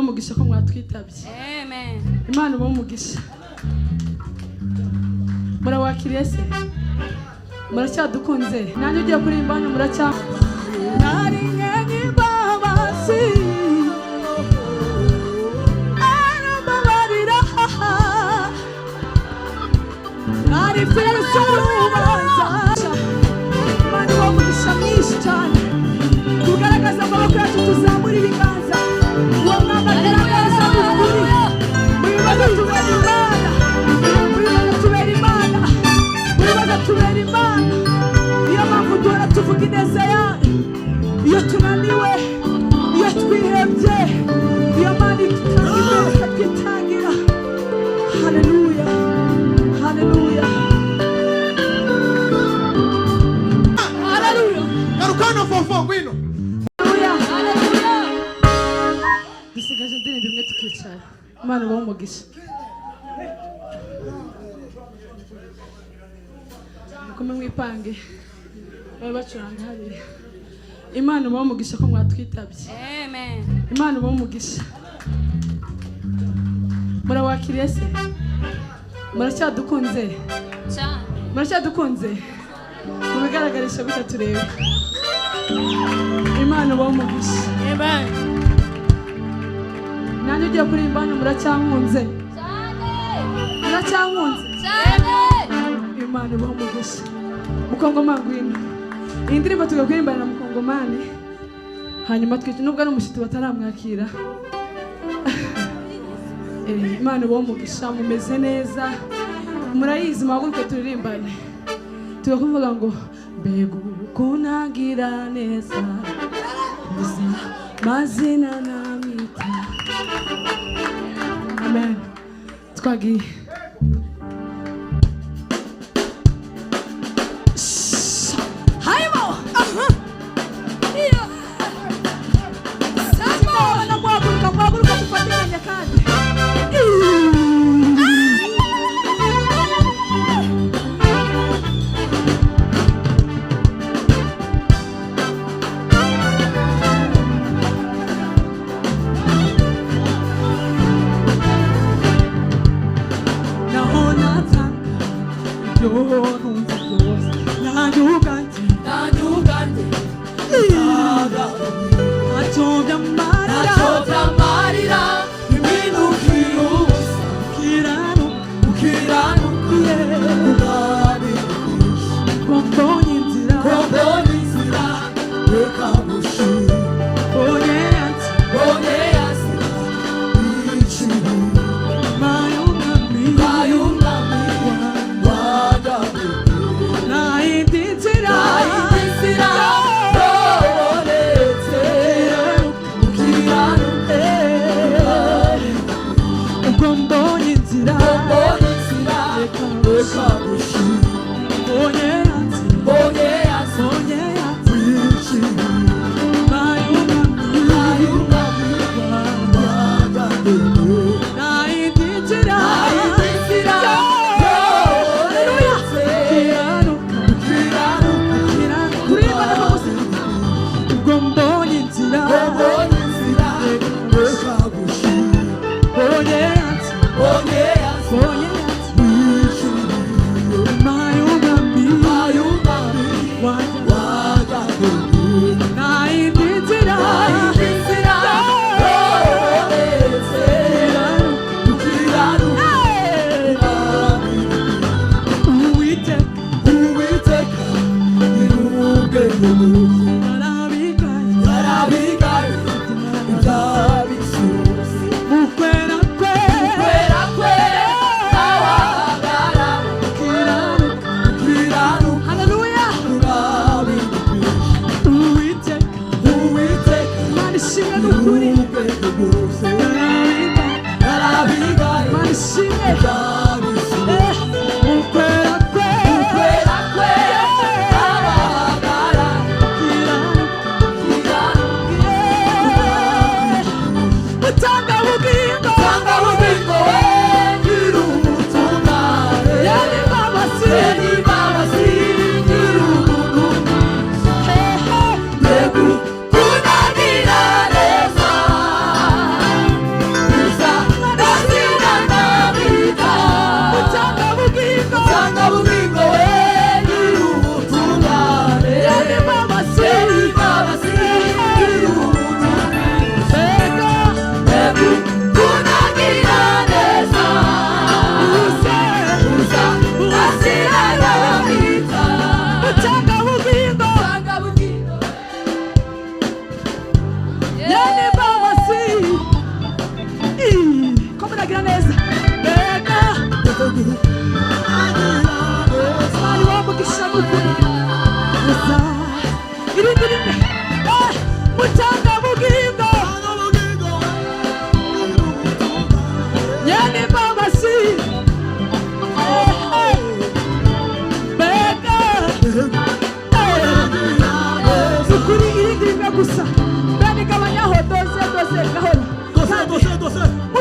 umugisha ko mwatwitabye. Amen. Imana umugisha. Murawakiriye se? Muracyadukunze? Nanjye ugiye kuririmba hano muracya. Nari nkenye babasi. Arababarira. Nari fisi urubanza. Imana umugisha mwinshi cyane. Tugaragaza amaboko yacu tuzamura ibiganza. Uwo mwamba tugaragaza ukuri. Mwibaza tubera Imana. Mwibaza tubera Imana. Mwibaza tubera Imana. Niyo mpamvu duhora tuvuga ineza yayo. Iyo tunaniwe, iyo twihebye, iyo Mana itutanga twitangira. Haleluya. Haleluya. Haleluya. Garukano fofo ngwino. Dusigaje indirimbo imwe tukicara. Imana umugisha. Mukomwe mwipange. Baba bacuranga hariya. Imana umugisha ko mwatwitabye. Amen. Imana umugisha. Murawakiriye se? Muracyadukunze? Cyane. Muracyadukunze? Mubigaragarisha gute turebe. Imana umugisha. Amen. Nanjye ugiye kuririmba hano muracyankunze. Muracyankunze. Imana umugisha. Mukongomani ngwino. Iyi ndirimbo tugakuririmba na Mukongomani. Hanyuma twite nubwo ari umushyitsi bataramwakira. Imana umugisha mumeze neza. Murayizi muhaguruke turirimbane. Tugakuvuga ngo mbega ukunagira neza. Mazina namwita. Amen. Twagiye. Haimo. Iyo. Samo na mwaguruka tufatanye kandi.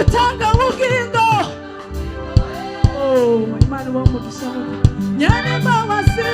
mutanga ubugingo. Oh, Imana ibahe umugisha. Nyene mbabazi.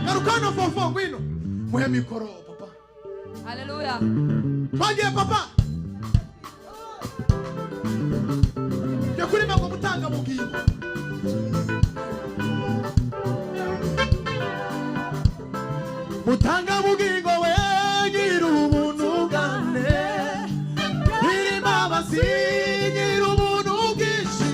Garukano fofo ngwino. Muhe mikoro papa. Hallelujah. Twagiye papa. Yakuri mango mutanga mugingo. Mutanga mugingo we nyiru ubuntu bwane. Irima basi nyiru ubuntu bwishi.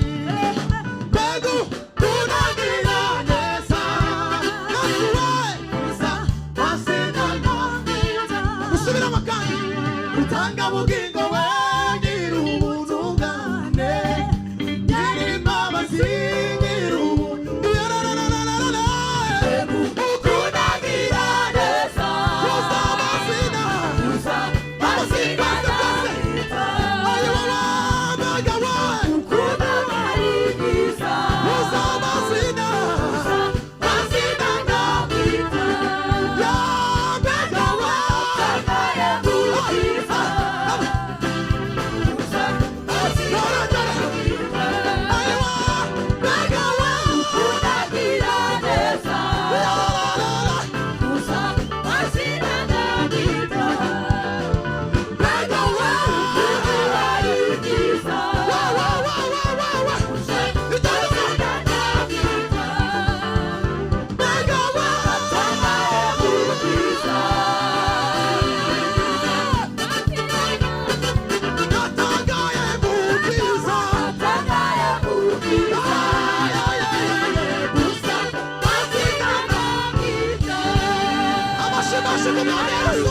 amashyi ku mwami Yesu.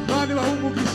Imana ibahe umugisha.